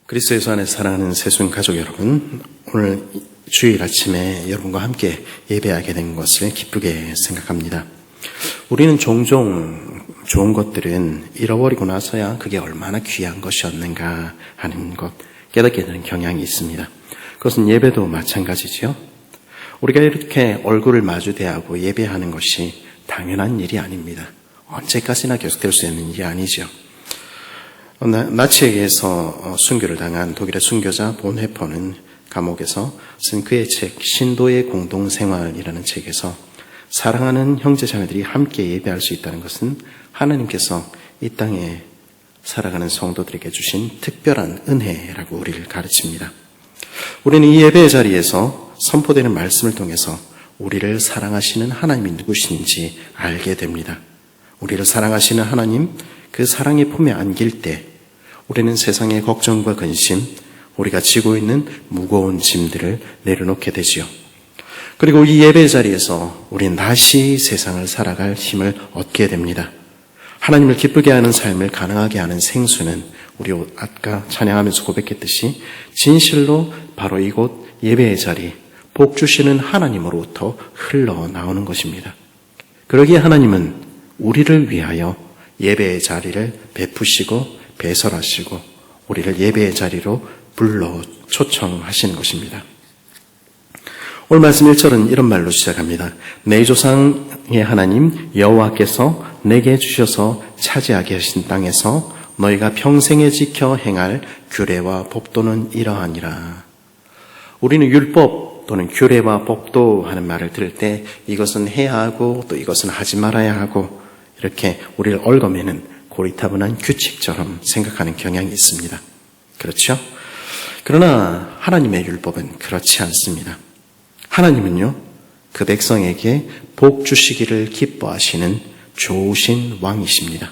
그리스도 예수 안에 사랑하는 새순 가족 여러분, 오늘 주일 아침에 여러분과 함께 예배하게 된 것을 기쁘게 생각합니다. 우리는 종종 좋은 것들은 잃어버리고 나서야 그게 얼마나 귀한 것이었는가 하는 것 깨닫게 되는 경향이 있습니다. 그것은 예배도 마찬가지지요. 우리가 이렇게 얼굴을 마주 대하고 예배하는 것이 당연한 일이 아닙니다. 언제까지나 계속될 수 있는 일이 아니죠. 나치에 의해서 순교를 당한 독일의 순교자 본 회퍼는 감옥에서 쓴 그의 책 신도의 공동생활이라는 책에서 사랑하는 형제자매들이 함께 예배할 수 있다는 것은 하나님께서 이 땅에 살아가는 성도들에게 주신 특별한 은혜라고 우리를 가르칩니다. 우리는 이 예배의 자리에서 선포되는 말씀을 통해서 우리를 사랑하시는 하나님이 누구신지 알게 됩니다. 우리를 사랑하시는 하나님, 그 사랑의 품에 안길 때 우리는 세상의 걱정과 근심, 우리가 지고 있는 무거운 짐들을 내려놓게 되지요. 그리고 이 예배 자리에서 우리는 다시 세상을 살아갈 힘을 얻게 됩니다. 하나님을 기쁘게 하는 삶을 가능하게 하는 생수는 우리 아까 찬양하면서 고백했듯이 진실로 바로 이곳 예배의 자리, 복 주시는 하나님으로부터 흘러나오는 것입니다. 그러기에 하나님은 우리를 위하여 예배의 자리를 베푸시고 배설하시고 우리를 예배의 자리로 불러 초청하시는 것입니다. 오늘 말씀 1절은 이런 말로 시작합니다. 내 조상의 하나님 여호와께서 내게 주셔서 차지하게 하신 땅에서 너희가 평생에 지켜 행할 규례와 법도는 이러하니라. 우리는 율법 또는 규례와 법도 하는 말을 들을 때 이것은 해야 하고 또 이것은 하지 말아야 하고 이렇게 우리를 얽어매는 고리타분한 규칙처럼 생각하는 경향이 있습니다. 그렇죠? 그러나 하나님의 율법은 그렇지 않습니다. 하나님은요, 그 백성에게 복 주시기를 기뻐하시는 좋으신 왕이십니다.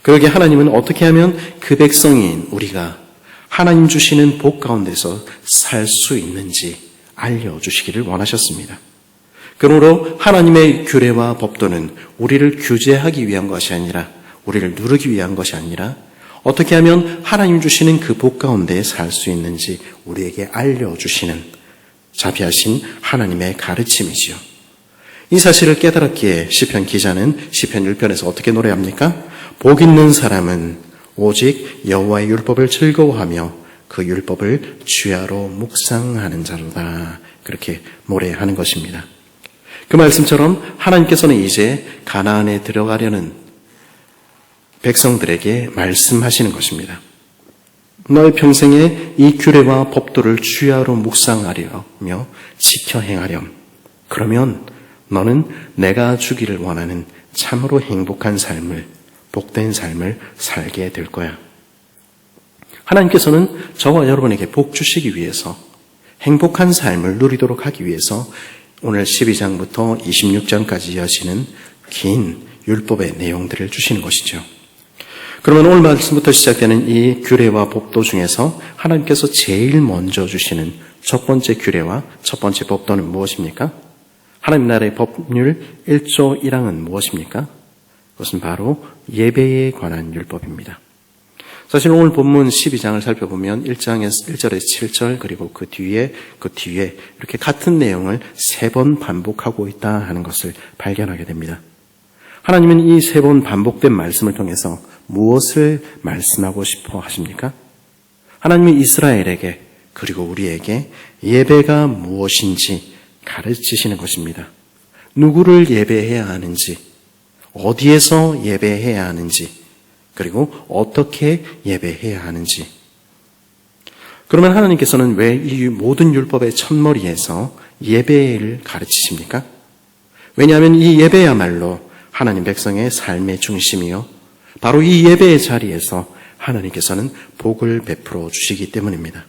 그러기에 하나님은 어떻게 하면 그 백성인 우리가 하나님 주시는 복 가운데서 살 수 있는지 알려주시기를 원하셨습니다. 그러므로 하나님의 규례와 법도는 우리를 규제하기 위한 것이 아니라 우리를 누르기 위한 것이 아니라 어떻게 하면 하나님 주시는 그 복 가운데 살 수 있는지 우리에게 알려주시는 자비하신 하나님의 가르침이지요. 이 사실을 깨달았기에 시편 기자는 시편 1편에서 어떻게 노래합니까? 복 있는 사람은 오직 여호와의 율법을 즐거워하며 그 율법을 주야로 묵상하는 자로다. 그렇게 노래하는 것입니다. 그 말씀처럼 하나님께서는 이제 가나안에 들어가려는 백성들에게 말씀하시는 것입니다. 너의 평생에 이 규례와 법도를 주야로 묵상하려며 지켜 행하렴. 그러면 너는 내가 주기를 원하는 참으로 행복한 삶을, 복된 삶을 살게 될 거야. 하나님께서는 저와 여러분에게 복 주시기 위해서 행복한 삶을 누리도록 하기 위해서 오늘 12장부터 26장까지 이어지는 긴 율법의 내용들을 주시는 것이죠. 그러면 오늘 말씀부터 시작되는 이 규례와 법도 중에서 하나님께서 제일 먼저 주시는 첫 번째 규례와 첫 번째 법도는 무엇입니까? 하나님 나라의 법률 1조 1항은 무엇입니까? 그것은 바로 예배에 관한 율법입니다. 사실 오늘 본문 12장을 살펴보면 1장에서 1절에서 7절 그리고 그 뒤에 이렇게 같은 내용을 3번 반복하고 있다 하는 것을 발견하게 됩니다. 하나님은 이 3번 반복된 말씀을 통해서 무엇을 말씀하고 싶어 하십니까? 하나님이 이스라엘에게 그리고 우리에게 예배가 무엇인지 가르치시는 것입니다. 누구를 예배해야 하는지, 어디에서 예배해야 하는지, 그리고 어떻게 예배해야 하는지. 그러면 하나님께서는 왜 이 모든 율법의 첫머리에서 예배를 가르치십니까? 왜냐하면 이 예배야말로 하나님 백성의 삶의 중심이요, 바로 이 예배의 자리에서 하나님께서는 복을 베풀어 주시기 때문입니다.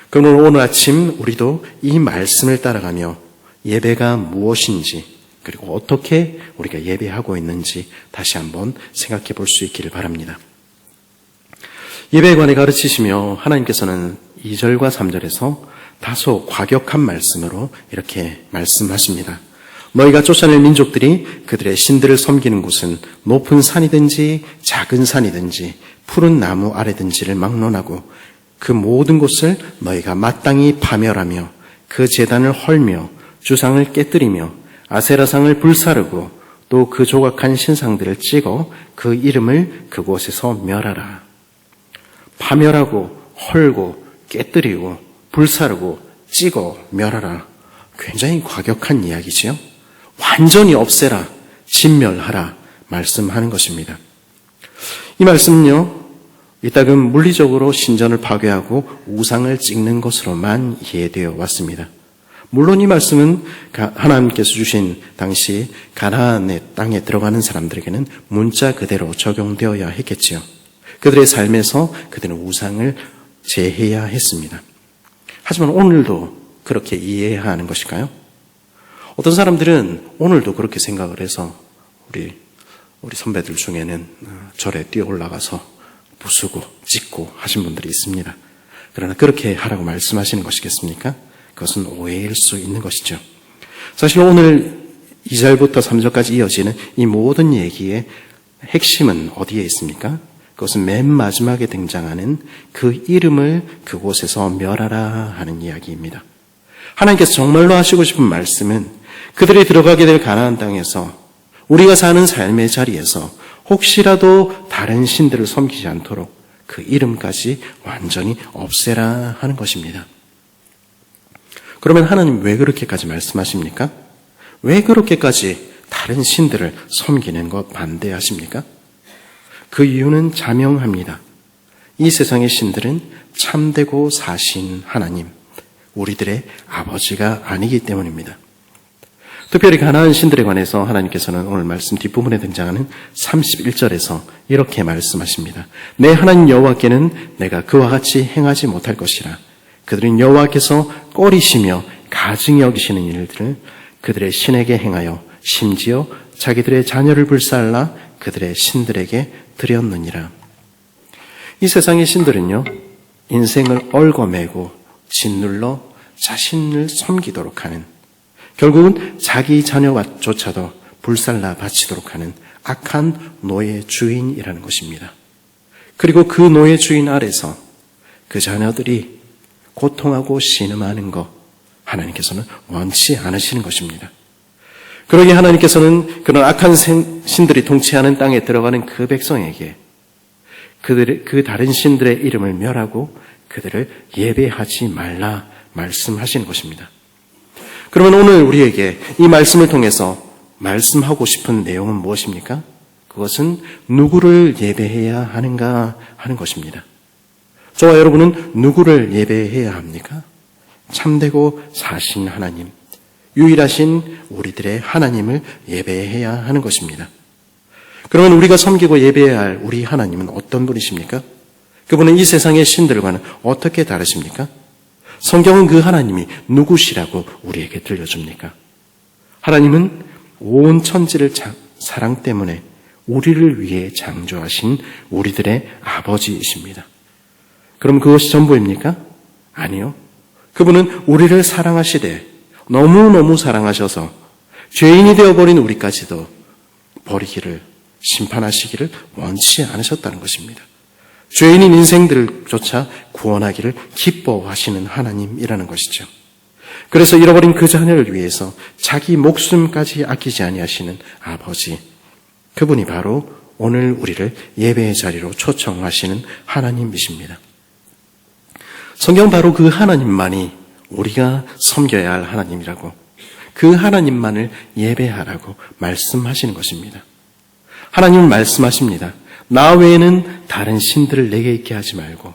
그러므로 오늘 아침 우리도 이 말씀을 따라가며 예배가 무엇인지 그리고 어떻게 우리가 예배하고 있는지 다시 한번 생각해 볼 수 있기를 바랍니다. 예배에 관해 가르치시며 하나님께서는 2절과 3절에서 다소 과격한 말씀으로 이렇게 말씀하십니다. 너희가 쫓아낼 민족들이 그들의 신들을 섬기는 곳은 높은 산이든지 작은 산이든지 푸른 나무 아래든지를 막론하고 그 모든 곳을 너희가 마땅히 파멸하며 그 제단을 헐며 주상을 깨뜨리며 아세라상을 불사르고 또 그 조각한 신상들을 찍어 그 이름을 그곳에서 멸하라. 파멸하고 헐고 깨뜨리고 불사르고 찍어 멸하라. 굉장히 과격한 이야기지요. 완전히 없애라, 진멸하라 말씀하는 것입니다. 이 말씀은요, 이따금 물리적으로 신전을 파괴하고 우상을 찍는 것으로만 이해되어 왔습니다. 물론 이 말씀은 하나님께서 주신 당시 가나안의 땅에 들어가는 사람들에게는 문자 그대로 적용되어야 했겠지요. 그들의 삶에서 그들은 우상을 제해야 했습니다. 하지만 오늘도 그렇게 이해해야 하는 것일까요? 어떤 사람들은 오늘도 그렇게 생각을 해서 우리 선배들 중에는 절에 뛰어 올라가서 부수고 찍고 하신 분들이 있습니다. 그러나 그렇게 하라고 말씀하시는 것이겠습니까? 그것은 오해일 수 있는 것이죠. 사실 오늘 2절부터 3절까지 이어지는 이 모든 얘기의 핵심은 어디에 있습니까? 그것은 맨 마지막에 등장하는 그 이름을 그곳에서 멸하라 하는 이야기입니다. 하나님께서 정말로 하시고 싶은 말씀은 그들이 들어가게 될 가나안 땅에서 우리가 사는 삶의 자리에서 혹시라도 다른 신들을 섬기지 않도록 그 이름까지 완전히 없애라 하는 것입니다. 그러면 하나님 왜 그렇게까지 말씀하십니까? 왜 그렇게까지 다른 신들을 섬기는 것 반대하십니까? 그 이유는 자명합니다. 이 세상의 신들은 참되고 사신 하나님, 우리들의 아버지가 아니기 때문입니다. 특별히 가나안 신들에 관해서 하나님께서는 오늘 말씀 뒷부분에 등장하는 31절에서 이렇게 말씀하십니다. 내 하나님 여호와께는 내가 그와 같이 행하지 못할 것이라. 그들은 여호와께서 꺼리시며 가증히 여기시는 일들을 그들의 신에게 행하여 심지어 자기들의 자녀를 불살라 그들의 신들에게 드렸느니라. 이 세상의 신들은요, 인생을 얽어매고 짓눌러 자신을 섬기도록 하는, 결국은 자기 자녀조차도 불살라 바치도록 하는 악한 노예 주인이라는 것입니다. 그리고 그 노예 주인 아래서 그 자녀들이 고통하고 신음하는 것, 하나님께서는 원치 않으시는 것입니다. 그러기에 하나님께서는 그런 악한 신들이 통치하는 땅에 들어가는 그 백성에게 그 다른 신들의 이름을 멸하고 그들을 예배하지 말라 말씀하시는 것입니다. 그러면 오늘 우리에게 이 말씀을 통해서 말씀하고 싶은 내용은 무엇입니까? 그것은 누구를 예배해야 하는가 하는 것입니다. 저와 여러분은 누구를 예배해야 합니까? 참되고 사신 하나님, 유일하신 우리들의 하나님을 예배해야 하는 것입니다. 그러면 우리가 섬기고 예배해야 할 우리 하나님은 어떤 분이십니까? 그분은 이 세상의 신들과는 어떻게 다르십니까? 성경은 그 하나님이 누구시라고 우리에게 들려줍니까? 하나님은 온 천지를 사랑 때문에 우리를 위해 창조하신 우리들의 아버지이십니다. 그럼 그것이 전부입니까? 아니요. 그분은 우리를 사랑하시되 너무너무 사랑하셔서 죄인이 되어버린 우리까지도 버리기를, 심판하시기를 원치 않으셨다는 것입니다. 죄인인 인생들조차 구원하기를 기뻐하시는 하나님이라는 것이죠. 그래서 잃어버린 그 자녀를 위해서 자기 목숨까지 아끼지 아니하시는 아버지, 그분이 바로 오늘 우리를 예배의 자리로 초청하시는 하나님이십니다. 성경 바로 그 하나님만이 우리가 섬겨야 할 하나님이라고, 그 하나님만을 예배하라고 말씀하시는 것입니다. 하나님은 말씀하십니다. 나 외에는 다른 신들을 내게 있게 하지 말고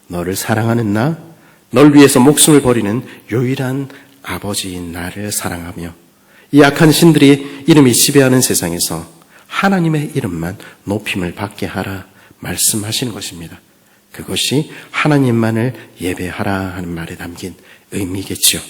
너를 사랑하는 나, 널 위해서 목숨을 버리는 유일한 아버지인 나를 사랑하며 이 악한 신들이 이름이 지배하는 세상에서 하나님의 이름만 높임을 받게 하라 말씀하시는 것입니다. 그것이 하나님만을 예배하라 하는 말에 담긴 의미겠지요.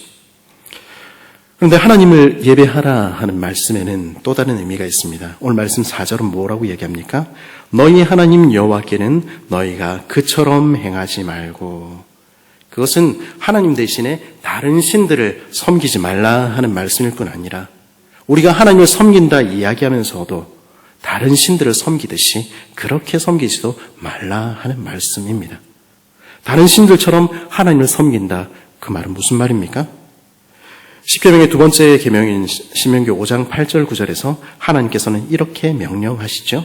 그런데 하나님을 예배하라 하는 말씀에는 또 다른 의미가 있습니다. 오늘 말씀 4절은 뭐라고 얘기합니까? 너희 하나님 여호와께는 너희가 그처럼 행하지 말고, 그것은 하나님 대신에 다른 신들을 섬기지 말라 하는 말씀일 뿐 아니라 우리가 하나님을 섬긴다 이야기하면서도 다른 신들을 섬기듯이 그렇게 섬기지도 말라 하는 말씀입니다. 다른 신들처럼 하나님을 섬긴다. 그 말은 무슨 말입니까? 십계명의 두 번째 계명인 신명기 5장 8절 9절에서 하나님께서는 이렇게 명령하시죠.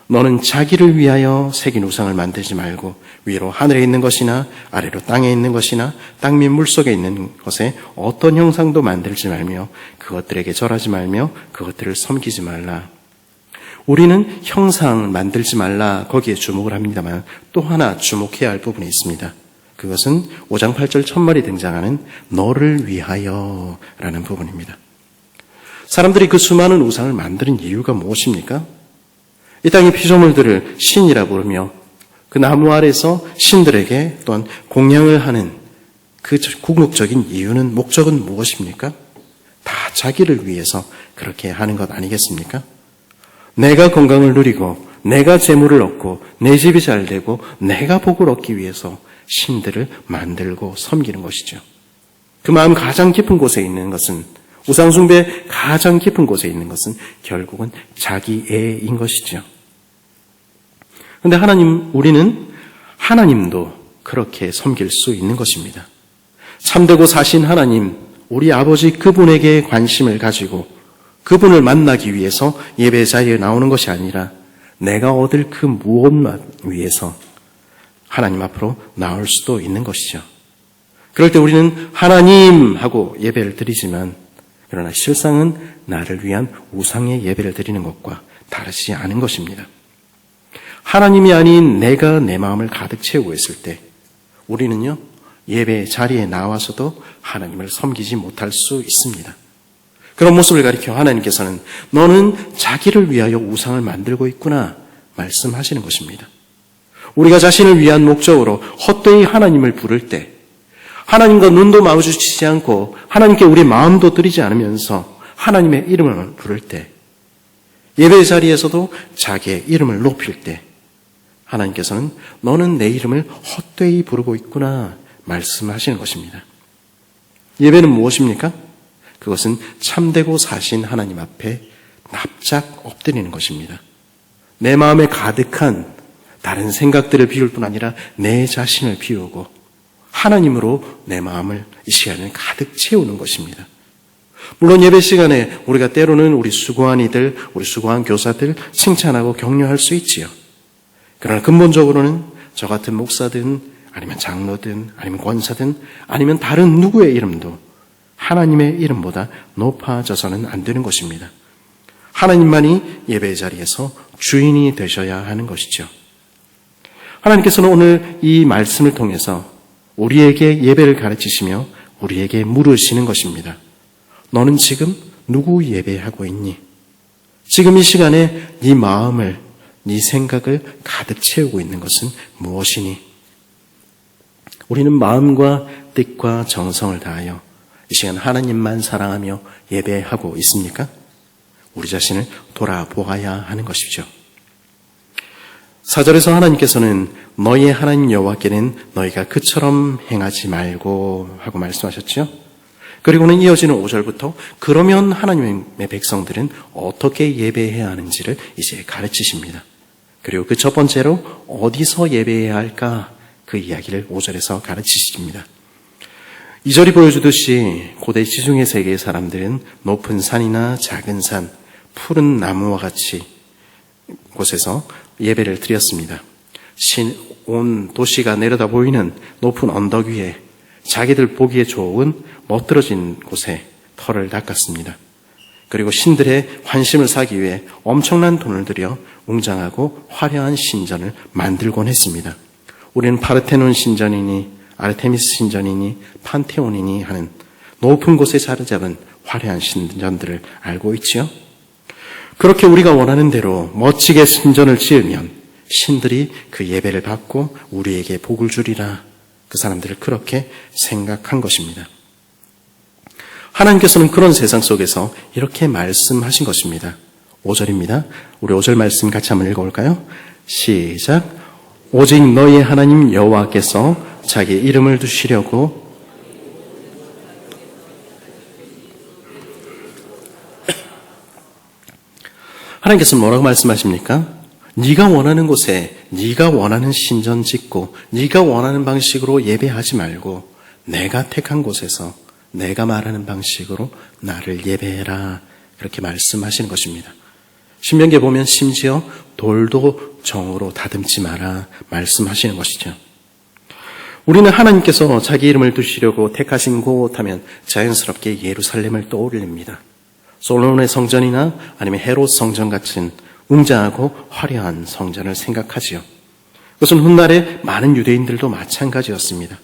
너는 자기를 위하여 새긴 우상을 만들지 말고 위로 하늘에 있는 것이나 아래로 땅에 있는 것이나 땅 밑 물속에 있는 것에 어떤 형상도 만들지 말며 그것들에게 절하지 말며 그것들을 섬기지 말라. 우리는 형상 만들지 말라 거기에 주목을 합니다만 또 하나 주목해야 할 부분이 있습니다. 그것은 5장 8절 첫말이 등장하는 너를 위하여 라는 부분입니다. 사람들이 그 수많은 우상을 만드는 이유가 무엇입니까? 이 땅의 피조물들을 신이라 부르며 그 나무 아래서 신들에게 또한 공양을 하는 그 궁극적인 이유는 목적은 무엇입니까? 다 자기를 위해서 그렇게 하는 것 아니겠습니까? 내가 건강을 누리고 내가 재물을 얻고 내 집이 잘 되고 내가 복을 얻기 위해서 신들을 만들고 섬기는 것이죠. 그 마음 가장 깊은 곳에 있는 것은 우상숭배 가장 깊은 곳에 있는 것은 결국은 자기애인 것이죠. 그런데 우리는 하나님도 그렇게 섬길 수 있는 것입니다. 참되고 사신 하나님, 우리 아버지 그분에게 관심을 가지고 그분을 만나기 위해서 예배 자리에 나오는 것이 아니라 내가 얻을 그 무엇만 위해서 하나님 앞으로 나올 수도 있는 것이죠. 그럴 때 우리는 하나님 하고 예배를 드리지만 그러나 실상은 나를 위한 우상의 예배를 드리는 것과 다르지 않은 것입니다. 하나님이 아닌 내가 내 마음을 가득 채우고 있을 때 우리는요 예배 자리에 나와서도 하나님을 섬기지 못할 수 있습니다. 그런 모습을 가리켜 하나님께서는 너는 자기를 위하여 우상을 만들고 있구나 말씀하시는 것입니다. 우리가 자신을 위한 목적으로 헛되이 하나님을 부를 때 하나님과 눈도 마주치지 않고 하나님께 우리 마음도 드리지 않으면서 하나님의 이름을 부를 때 예배 자리에서도 자기의 이름을 높일 때 하나님께서는 너는 내 이름을 헛되이 부르고 있구나 말씀하시는 것입니다. 예배는 무엇입니까? 그것은 참되고 사신 하나님 앞에 납작 엎드리는 것입니다. 내 마음에 가득한 다른 생각들을 비울 뿐 아니라 내 자신을 비우고 하나님으로 내 마음을 이 시간에 가득 채우는 것입니다. 물론 예배 시간에 우리가 때로는 우리 수고한 이들, 우리 수고한 교사들 칭찬하고 격려할 수 있지요. 그러나 근본적으로는 저 같은 목사든 아니면 장로든 아니면 권사든 아니면 다른 누구의 이름도 하나님의 이름보다 높아져서는 안 되는 것입니다. 하나님만이 예배 자리에서 주인이 되셔야 하는 것이죠. 하나님께서는 오늘 이 말씀을 통해서 우리에게 예배를 가르치시며 우리에게 물으시는 것입니다. 너는 지금 누구 예배하고 있니? 지금 이 시간에 네 마음을, 네 생각을 가득 채우고 있는 것은 무엇이니? 우리는 마음과 뜻과 정성을 다하여 이 시간 하나님만 사랑하며 예배하고 있습니까? 우리 자신을 돌아보아야 하는 것이죠. 4절에서 하나님께서는 너희의 하나님 여호와께는 너희가 그처럼 행하지 말고 하고 말씀하셨죠. 그리고는 이어지는 5절부터 그러면 하나님의 백성들은 어떻게 예배해야 하는지를 이제 가르치십니다. 그리고 그 첫 번째로 어디서 예배해야 할까 그 이야기를 5절에서 가르치십니다. 2절이 보여주듯이 고대 지중해 세계의 사람들은 높은 산이나 작은 산, 푸른 나무와 같이 곳에서 예배를 드렸습니다. 온 도시가 내려다 보이는 높은 언덕 위에 자기들 보기에 좋은 멋들어진 곳에 털을 닦았습니다. 그리고 신들의 환심을 사기 위해 엄청난 돈을 들여 웅장하고 화려한 신전을 만들곤 했습니다. 우리는 파르테논 신전이니 아르테미스 신전이니 판테온이니 하는 높은 곳에 자리 잡은 화려한 신전들을 알고 있지요. 그렇게 우리가 원하는 대로 멋지게 신전을 지으면 신들이 그 예배를 받고 우리에게 복을 주리라. 그 사람들을 그렇게 생각한 것입니다. 하나님께서는 그런 세상 속에서 이렇게 말씀하신 것입니다. 5절입니다. 우리 5절 말씀 같이 한번 읽어볼까요? 시작. 오직 너희의 하나님 여호와께서 자기 이름을 두시려고 하나님께서는 뭐라고 말씀하십니까? 네가 원하는 곳에 네가 원하는 신전 짓고 네가 원하는 방식으로 예배하지 말고 내가 택한 곳에서 내가 말하는 방식으로 나를 예배해라. 그렇게 말씀하시는 것입니다. 신명기에 보면 심지어 돌도 정으로 다듬지 마라 말씀하시는 것이죠. 우리는 하나님께서 자기 이름을 두시려고 택하신 곳 하면 자연스럽게 예루살렘을 떠올립니다. 솔로몬의 성전이나 아니면 헤롯 성전 같은 웅장하고 화려한 성전을 생각하지요. 그것은 훗날에 많은 유대인들도 마찬가지였습니다.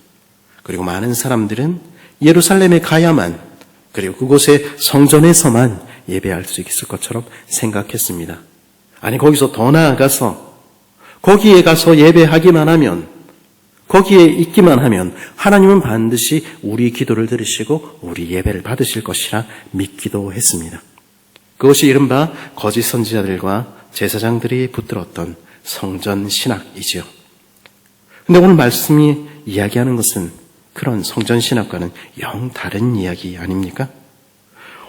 그리고 많은 사람들은 예루살렘에 가야만, 그리고 그곳의 성전에서만 예배할 수 있을 것처럼 생각했습니다. 아니, 거기서 더 나아가서 거기에 가서 예배하기만 하면, 거기에 있기만 하면 하나님은 반드시 우리 기도를 들으시고 우리 예배를 받으실 것이라 믿기도 했습니다. 그것이 이른바 거짓 선지자들과 제사장들이 붙들었던 성전 신학이지요. 그런데 오늘 말씀이 이야기하는 것은 그런 성전 신학과는 영 다른 이야기 아닙니까?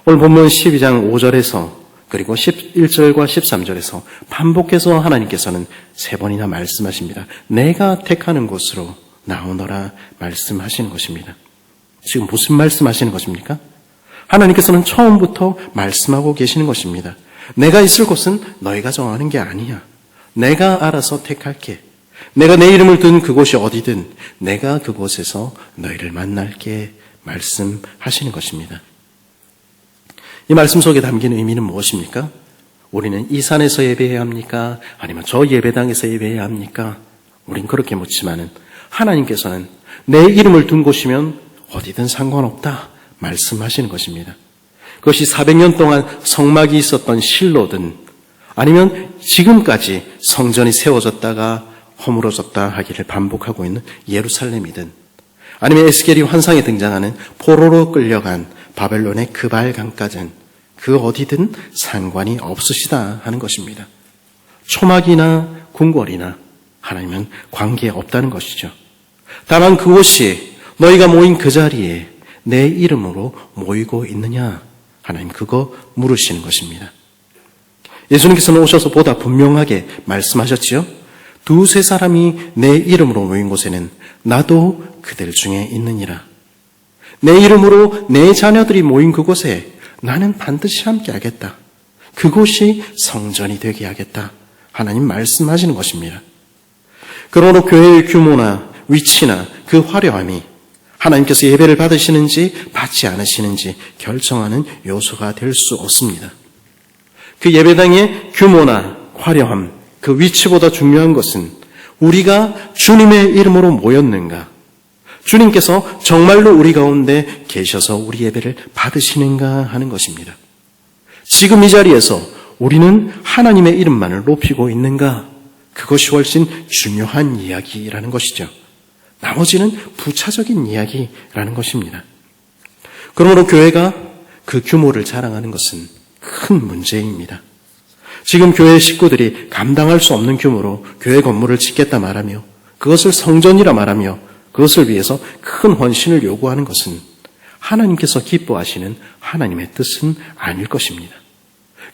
오늘 본문 12장 5절에서 그리고 11절과 13절에서 반복해서 하나님께서는 3번이나 말씀하십니다. 내가 택하는 곳으로 나오너라 말씀하시는 것입니다. 지금 무슨 말씀하시는 것입니까? 하나님께서는 처음부터 말씀하고 계시는 것입니다. 내가 있을 곳은 너희가 정하는 게 아니야. 내가 알아서 택할게. 내가 내 이름을 둔 그곳이 어디든 내가 그곳에서 너희를 만날게 말씀하시는 것입니다. 이 말씀 속에 담긴 의미는 무엇입니까? 우리는 이 산에서 예배해야 합니까? 아니면 저 예배당에서 예배해야 합니까? 우린 그렇게 묻지만은 하나님께서는 내 이름을 둔 곳이면 어디든 상관없다 말씀하시는 것입니다. 그것이 400년 동안 성막이 있었던 실로든 아니면 지금까지 성전이 세워졌다가 허물어졌다 하기를 반복하고 있는 예루살렘이든 아니면 에스겔이 환상에 등장하는 포로로 끌려간 바벨론의 그발강까지는 그 어디든 상관이 없으시다 하는 것입니다. 초막이나 궁궐이나 하나님은 관계없다는 것이죠. 다만 그곳이 너희가 모인 그 자리에 내 이름으로 모이고 있느냐 하나님 그거 물으시는 것입니다. 예수님께서는 오셔서 보다 분명하게 말씀하셨지요. 2-3 사람이 내 이름으로 모인 곳에는 나도 그들 중에 있느니라. 내 이름으로 내 자녀들이 모인 그곳에 나는 반드시 함께 하겠다. 그곳이 성전이 되게 하겠다. 하나님 말씀하시는 것입니다. 그러므로 교회의 규모나 위치나 그 화려함이 하나님께서 예배를 받으시는지 받지 않으시는지 결정하는 요소가 될 수 없습니다. 그 예배당의 규모나 화려함, 그 위치보다 중요한 것은 우리가 주님의 이름으로 모였는가? 주님께서 정말로 우리 가운데 계셔서 우리 예배를 받으시는가 하는 것입니다. 지금 이 자리에서 우리는 하나님의 이름만을 높이고 있는가? 그것이 훨씬 중요한 이야기라는 것이죠. 나머지는 부차적인 이야기라는 것입니다. 그러므로 교회가 그 규모를 자랑하는 것은 큰 문제입니다. 지금 교회 식구들이 감당할 수 없는 규모로 교회 건물을 짓겠다 말하며 그것을 성전이라 말하며 그것을 위해서 큰 헌신을 요구하는 것은 하나님께서 기뻐하시는 하나님의 뜻은 아닐 것입니다.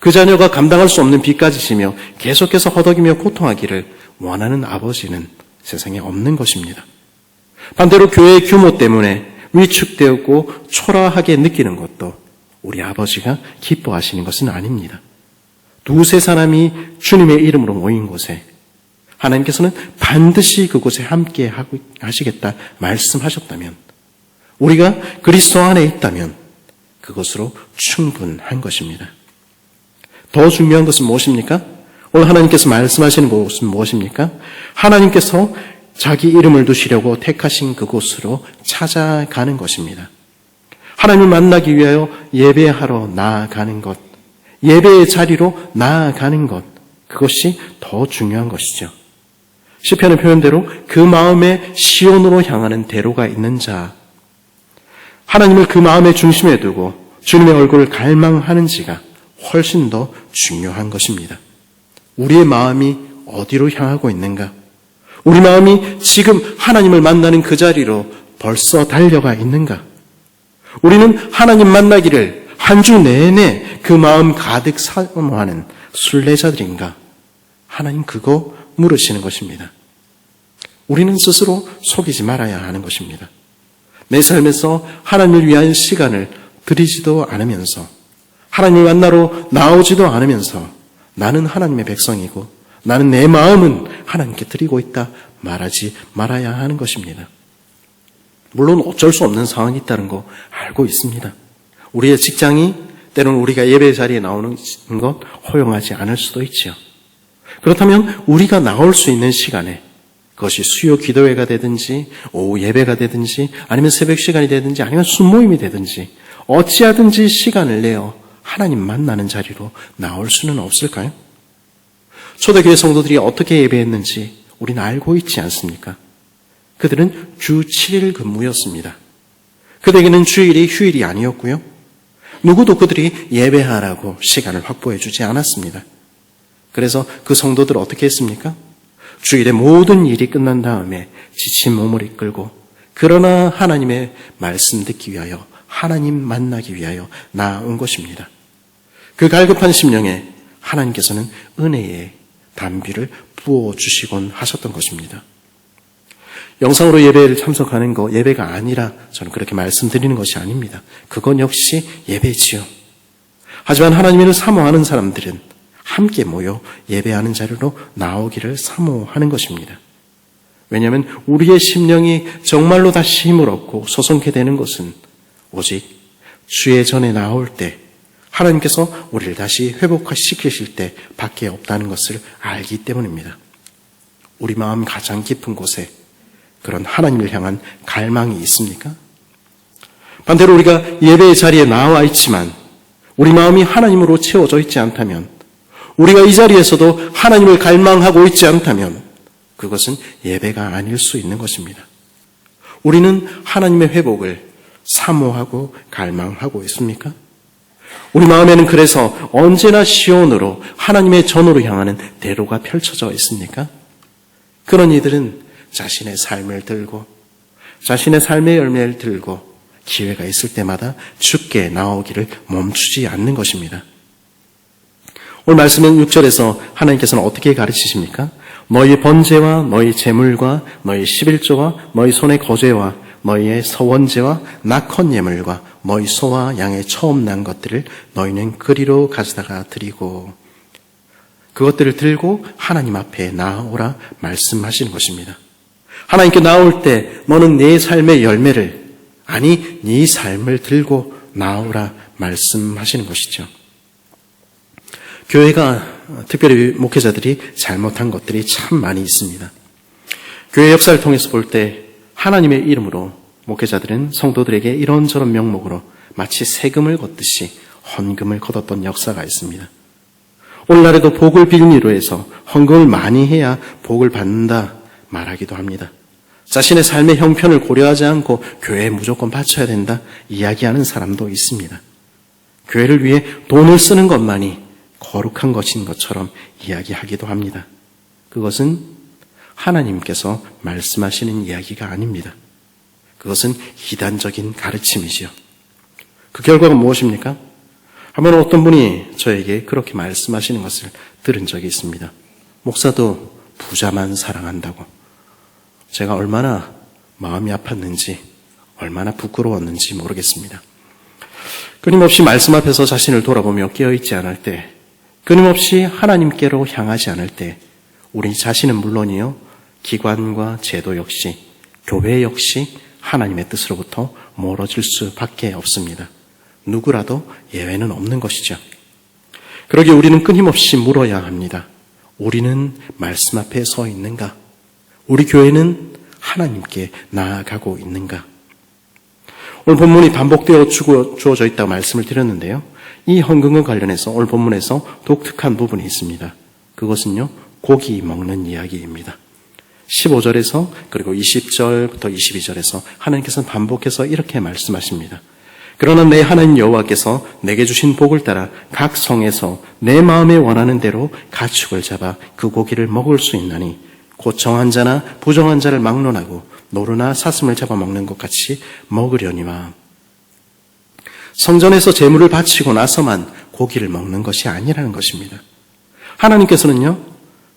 그 자녀가 감당할 수 없는 빚까지 지며 계속해서 허덕이며 고통하기를 원하는 아버지는 세상에 없는 것입니다. 반대로 교회의 규모 때문에 위축되었고 초라하게 느끼는 것도 우리 아버지가 기뻐하시는 것은 아닙니다. 2-3 사람이 주님의 이름으로 모인 곳에 하나님께서는 반드시 그곳에 함께 하시겠다 말씀하셨다면 우리가 그리스도 안에 있다면 그것으로 충분한 것입니다. 더 중요한 것은 무엇입니까? 오늘 하나님께서 말씀하시는 것은 무엇입니까? 하나님께서 자기 이름을 두시려고 택하신 그곳으로 찾아가는 것입니다. 하나님을 만나기 위하여 예배하러 나아가는 것, 예배의 자리로 나아가는 것, 그것이 더 중요한 것이죠. 시편의 표현대로 그 마음에 시온으로 향하는 대로가 있는 자, 하나님을 그 마음의 중심에 두고 주님의 얼굴을 갈망하는지가 훨씬 더 중요한 것입니다. 우리의 마음이 어디로 향하고 있는가? 우리 마음이 지금 하나님을 만나는 그 자리로 벌써 달려가 있는가? 우리는 하나님 만나기를 한 주 내내 그 마음 가득 사모하는 순례자들인가? 하나님 그거 물으시는 것입니다. 우리는 스스로 속이지 말아야 하는 것입니다. 내 삶에서 하나님을 위한 시간을 들이지도 않으면서 하나님을 만나러 나오지도 않으면서 나는 하나님의 백성이고 나는 내 마음은 하나님께 드리고 있다 말하지 말아야 하는 것입니다. 물론 어쩔 수 없는 상황이 있다는 거 알고 있습니다. 우리의 직장이 때로는 우리가 예배 자리에 나오는 것 허용하지 않을 수도 있지요. 그렇다면 우리가 나올 수 있는 시간에 그것이 수요 기도회가 되든지 오후 예배가 되든지 아니면 새벽 시간이 되든지 아니면 순모임이 되든지 어찌하든지 시간을 내어 하나님 만나는 자리로 나올 수는 없을까요? 초대교회 성도들이 어떻게 예배했는지 우리는 알고 있지 않습니까? 그들은 주 7일 근무였습니다. 그들에게는 주일이 휴일이 아니었고요. 누구도 그들이 예배하라고 시간을 확보해 주지 않았습니다. 그래서 그 성도들 어떻게 했습니까? 주일에 모든 일이 끝난 다음에 지친 몸을 이끌고 그러나 하나님의 말씀 듣기 위하여 하나님 만나기 위하여 나아온 것입니다. 그 갈급한 심령에 하나님께서는 은혜의 담비를 부어주시곤 하셨던 것입니다. 영상으로 예배를 참석하는 거 예배가 아니라 저는 그렇게 말씀드리는 것이 아닙니다. 그건 역시 예배지요. 하지만 하나님을 사모하는 사람들은 함께 모여 예배하는 자리로 나오기를 사모하는 것입니다. 왜냐하면 우리의 심령이 정말로 다시 힘을 얻고 소성케 되는 것은 오직 주의 전에 나올 때 하나님께서 우리를 다시 회복시키실 때 밖에 없다는 것을 알기 때문입니다. 우리 마음 가장 깊은 곳에 그런 하나님을 향한 갈망이 있습니까? 반대로 우리가 예배의 자리에 나와 있지만 우리 마음이 하나님으로 채워져 있지 않다면 우리가 이 자리에서도 하나님을 갈망하고 있지 않다면 그것은 예배가 아닐 수 있는 것입니다. 우리는 하나님의 회복을 사모하고 갈망하고 있습니까? 우리 마음에는 그래서 언제나 시온으로 하나님의 전으로 향하는 대로가 펼쳐져 있습니까? 그런 이들은 자신의 삶을 들고 자신의 삶의 열매를 들고 기회가 있을 때마다 주께 나오기를 멈추지 않는 것입니다. 오늘 말씀은 6절에서 하나님께서는 어떻게 가르치십니까? 너희 번제와 너희 제물과 너희 11조와 너희 손의 거제와 너희의 서원제와 낙헌 예물과 너희 소와 양의 처음 난 것들을 너희는 그리로 가져다가 드리고 그것들을 들고 하나님 앞에 나아오라 말씀하시는 것입니다. 하나님께 나올 때 너는 내 삶의 열매를 아니 네 삶을 들고 나오라 말씀하시는 것이죠. 교회가 특별히 목회자들이 잘못한 것들이 참 많이 있습니다. 교회 역사를 통해서 볼 때 하나님의 이름으로 목회자들은 성도들에게 이런저런 명목으로 마치 세금을 걷듯이 헌금을 거뒀던 역사가 있습니다. 오늘날에도 복을 빌미로 해서 헌금을 많이 해야 복을 받는다 말하기도 합니다. 자신의 삶의 형편을 고려하지 않고 교회에 무조건 바쳐야 된다 이야기하는 사람도 있습니다. 교회를 위해 돈을 쓰는 것만이 거룩한 것인 것처럼 이야기하기도 합니다. 그것은 하나님께서 말씀하시는 이야기가 아닙니다. 그것은 이단적인 가르침이지요. 그 결과가 무엇입니까? 한번 어떤 분이 저에게 그렇게 말씀하시는 것을 들은 적이 있습니다. 목사도 부자만 사랑한다고. 제가 얼마나 마음이 아팠는지 얼마나 부끄러웠는지 모르겠습니다. 끊임없이 말씀 앞에서 자신을 돌아보며 깨어있지 않을 때 끊임없이 하나님께로 향하지 않을 때 우리 자신은 물론이요 기관과 제도 역시 교회 역시 하나님의 뜻으로부터 멀어질 수밖에 없습니다. 누구라도 예외는 없는 것이죠. 그러기에 우리는 끊임없이 물어야 합니다. 우리는 말씀 앞에 서 있는가? 우리 교회는 하나님께 나아가고 있는가? 오늘 본문이 반복되어 주어져 있다고 말씀을 드렸는데요. 이 헌금과 관련해서 오늘 본문에서 독특한 부분이 있습니다. 그것은요, 고기 먹는 이야기입니다. 15절에서 그리고 20절부터 22절에서 하나님께서는 반복해서 이렇게 말씀하십니다. 그러나 내 하나님 여호와께서 내게 주신 복을 따라 각 성에서 내 마음에 원하는 대로 가축을 잡아 그 고기를 먹을 수 있나니 곧 정한 자나 부정한 자를 막론하고 노루나 사슴을 잡아먹는 것 같이 먹으려니와 성전에서 제물을 바치고 나서만 고기를 먹는 것이 아니라는 것입니다. 하나님께서는요,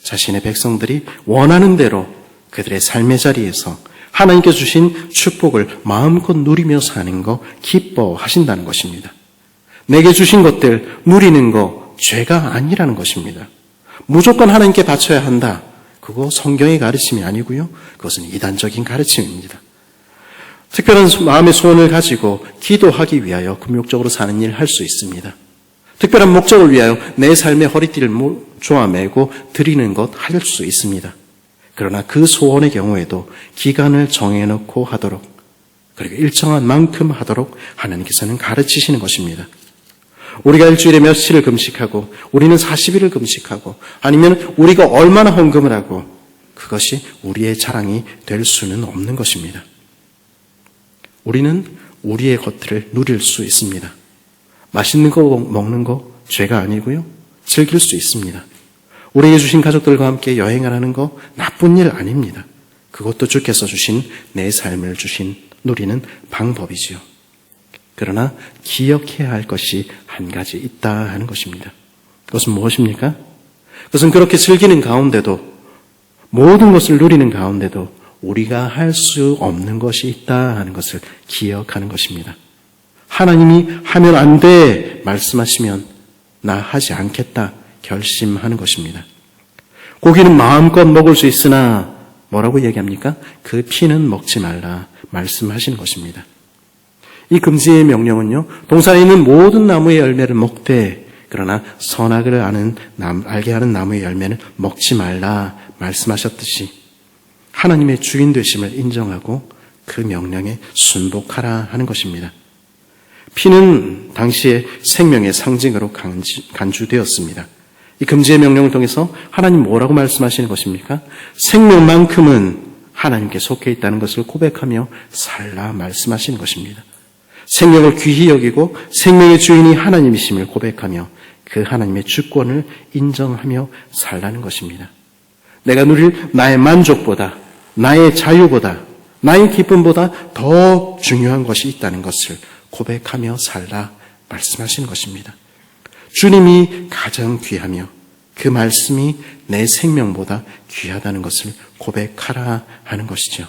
자신의 백성들이 원하는 대로 그들의 삶의 자리에서 하나님께 주신 축복을 마음껏 누리며 사는 거 기뻐하신다는 것입니다. 내게 주신 것들 누리는 거 죄가 아니라는 것입니다. 무조건 하나님께 바쳐야 한다. 그거 성경의 가르침이 아니고요. 그것은 이단적인 가르침입니다. 특별한 마음의 소원을 가지고 기도하기 위하여 금욕적으로 사는 일 할 수 있습니다. 특별한 목적을 위하여 내 삶의 허리띠를 조아매고 드리는 것 할 수 있습니다. 그러나 그 소원의 경우에도 기간을 정해놓고 하도록, 그리고 일정한 만큼 하도록 하나님께서는 가르치시는 것입니다. 우리가 일주일에 며칠을 금식하고 우리는 40일을 금식하고 아니면 우리가 얼마나 헌금을 하고 그것이 우리의 자랑이 될 수는 없는 것입니다. 우리는 우리의 것들을 누릴 수 있습니다. 맛있는 거 먹는 거 죄가 아니고요. 즐길 수 있습니다. 우리에게 주신 가족들과 함께 여행을 하는 거 나쁜 일 아닙니다. 그것도 주께서 주신 내 삶을 누리는 방법이지요. 그러나 기억해야 할 것이 한 가지 있다 하는 것입니다. 그것은 무엇입니까? 그것은 그렇게 즐기는 가운데도, 모든 것을 누리는 가운데도 우리가 할 수 없는 것이 있다 하는 것을 기억하는 것입니다. 하나님이 하면 안 돼 말씀하시면 나 하지 않겠다 결심하는 것입니다. 고기는 마음껏 먹을 수 있으나 뭐라고 얘기합니까? 그 피는 먹지 말라 말씀하시는 것입니다. 이 금지의 명령은요, 동산에 있는 모든 나무의 열매를 먹되 그러나 선악을 알게 하는 나무의 열매는 먹지 말라 말씀하셨듯이 하나님의 주인 되심을 인정하고 그 명령에 순복하라 하는 것입니다. 피는 당시의 생명의 상징으로 간주되었습니다. 이 금지의 명령을 통해서 하나님 뭐라고 말씀하시는 것입니까? 생명만큼은 하나님께 속해 있다는 것을 고백하며 살라 말씀하시는 것입니다. 생명을 귀히 여기고 생명의 주인이 하나님이심을 고백하며 그 하나님의 주권을 인정하며 살라는 것입니다. 내가 누릴 나의 만족보다, 나의 자유보다, 나의 기쁨보다 더 중요한 것이 있다는 것을 고백하며 살라 말씀하시는 것입니다. 주님이 가장 귀하며 그 말씀이 내 생명보다 귀하다는 것을 고백하라 하는 것이죠.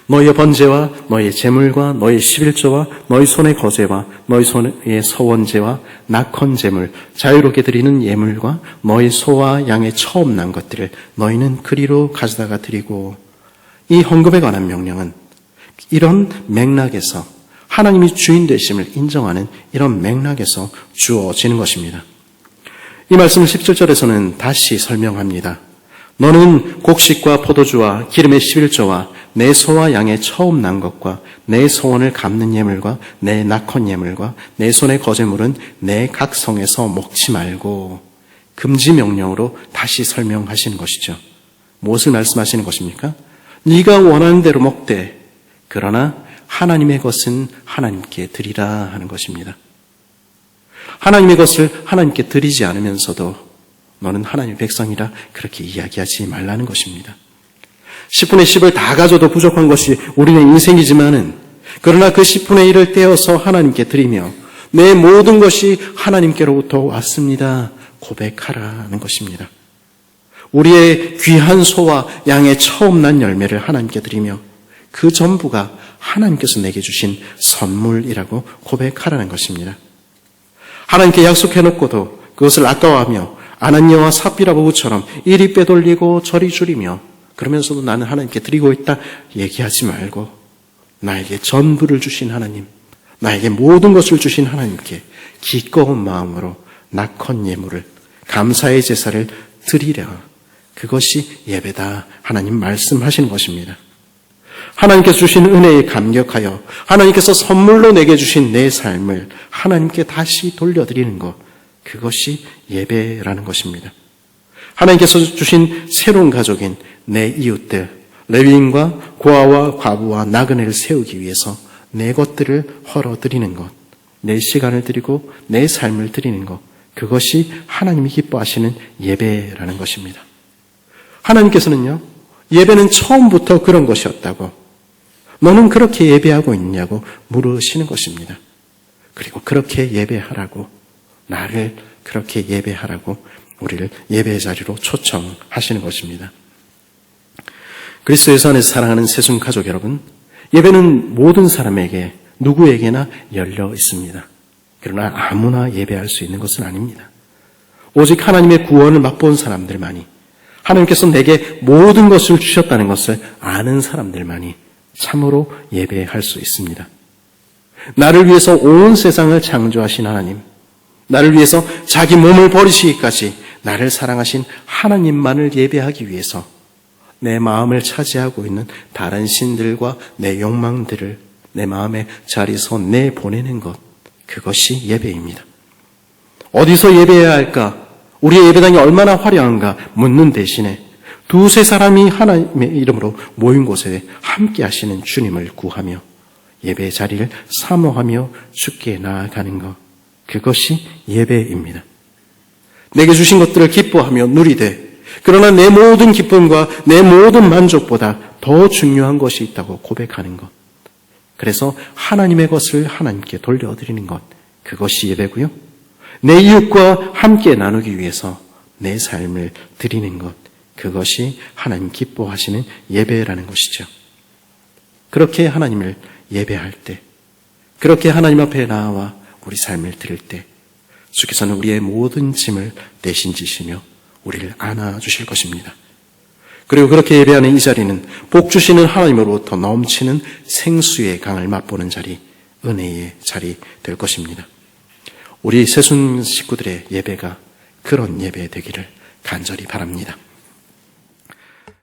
너희의 번제와 너희의 제물과 너희의 11조와 너희 손의 거제와 너희 손의 서원제와 낙헌제물, 자유롭게 드리는 예물과 너희 소와 양의 처음 난 것들을 너희는 그리로 가져다가 드리고, 이 헌금에 관한 명령은 이런 맥락에서 하나님이 주인 되심을 인정하는 이런 맥락에서 주어지는 것입니다. 이 말씀을 17절에서는 다시 설명합니다. 너는 곡식과 포도주와 기름의 11조와 내 소와 양의 처음 난 것과 내 소원을 갚는 예물과 내 낙헌 예물과 내 손의 거제물은 내 각성에서 먹지 말고, 금지 명령으로 다시 설명하시는 것이죠. 무엇을 말씀하시는 것입니까? 네가 원하는 대로 먹되 그러나 하나님의 것은 하나님께 드리라 하는 것입니다. 하나님의 것을 하나님께 드리지 않으면서도 너는 하나님의 백성이라 그렇게 이야기하지 말라는 것입니다. 10분의 10을 다 가져도 부족한 것이 우리의 인생이지만은, 그러나 그 10분의 1을 떼어서 하나님께 드리며 내 모든 것이 하나님께로부터 왔습니다 고백하라는 것입니다. 우리의 귀한 소와 양의 처음 난 열매를 하나님께 드리며 그 전부가 하나님께서 내게 주신 선물이라고 고백하라는 것입니다. 하나님께 약속해놓고도 그것을 아까워하며 아나니아와 삽비라 부부처럼 이리 빼돌리고 저리 줄이며 그러면서도 나는 하나님께 드리고 있다 얘기하지 말고, 나에게 전부를 주신 하나님, 나에게 모든 것을 주신 하나님께 기꺼운 마음으로 낙헌 예물을, 감사의 제사를 드리려, 그것이 예배다 하나님 말씀하시는 것입니다. 하나님께서 주신 은혜에 감격하여 하나님께서 선물로 내게 주신 내 삶을 하나님께 다시 돌려드리는 것, 그것이 예배라는 것입니다. 하나님께서 주신 새로운 가족인 내 이웃들, 레위인과 고아와 과부와 나그네를 세우기 위해서 내 것들을 헐어드리는 것, 내 시간을 드리고 내 삶을 드리는 것, 그것이 하나님이 기뻐하시는 예배라는 것입니다. 하나님께서는요, 예배는 처음부터 그런 것이었다고, 너는 그렇게 예배하고 있냐고 물으시는 것입니다. 그리고 그렇게 예배하라고, 나를 그렇게 예배하라고 우리를 예배의 자리로 초청하시는 것입니다. 그리스도 예수 안에서 사랑하는 새순 가족 여러분, 예배는 모든 사람에게 누구에게나 열려 있습니다. 그러나 아무나 예배할 수 있는 것은 아닙니다. 오직 하나님의 구원을 맛본 사람들만이, 하나님께서 내게 모든 것을 주셨다는 것을 아는 사람들만이 참으로 예배할 수 있습니다. 나를 위해서 온 세상을 창조하신 하나님, 나를 위해서 자기 몸을 버리시기까지 나를 사랑하신 하나님만을 예배하기 위해서 내 마음을 차지하고 있는 다른 신들과 내 욕망들을 내 마음의 자리에서 내보내는 것, 그것이 예배입니다. 어디서 예배해야 할까? 우리의 예배당이 얼마나 화려한가 묻는 대신에 두세 사람이 하나님의 이름으로 모인 곳에 함께 하시는 주님을 구하며 예배의 자리를 사모하며 주께 나아가는 것, 그것이 예배입니다. 내게 주신 것들을 기뻐하며 누리되, 그러나 내 모든 기쁨과 내 모든 만족보다 더 중요한 것이 있다고 고백하는 것, 그래서 하나님의 것을 하나님께 돌려드리는 것, 그것이 예배고요. 내 이웃과 함께 나누기 위해서 내 삶을 드리는 것, 그것이 하나님 기뻐하시는 예배라는 것이죠. 그렇게 하나님을 예배할 때, 그렇게 하나님 앞에 나와 우리 삶을 드릴 때 주께서는 우리의 모든 짐을 대신 지시며 우리를 안아주실 것입니다. 그리고 그렇게 예배하는 이 자리는 복 주시는 하나님으로부터 넘치는 생수의 강을 맛보는 자리, 은혜의 자리 될 것입니다. 우리 새순 식구들의 예배가 그런 예배 되기를 간절히 바랍니다.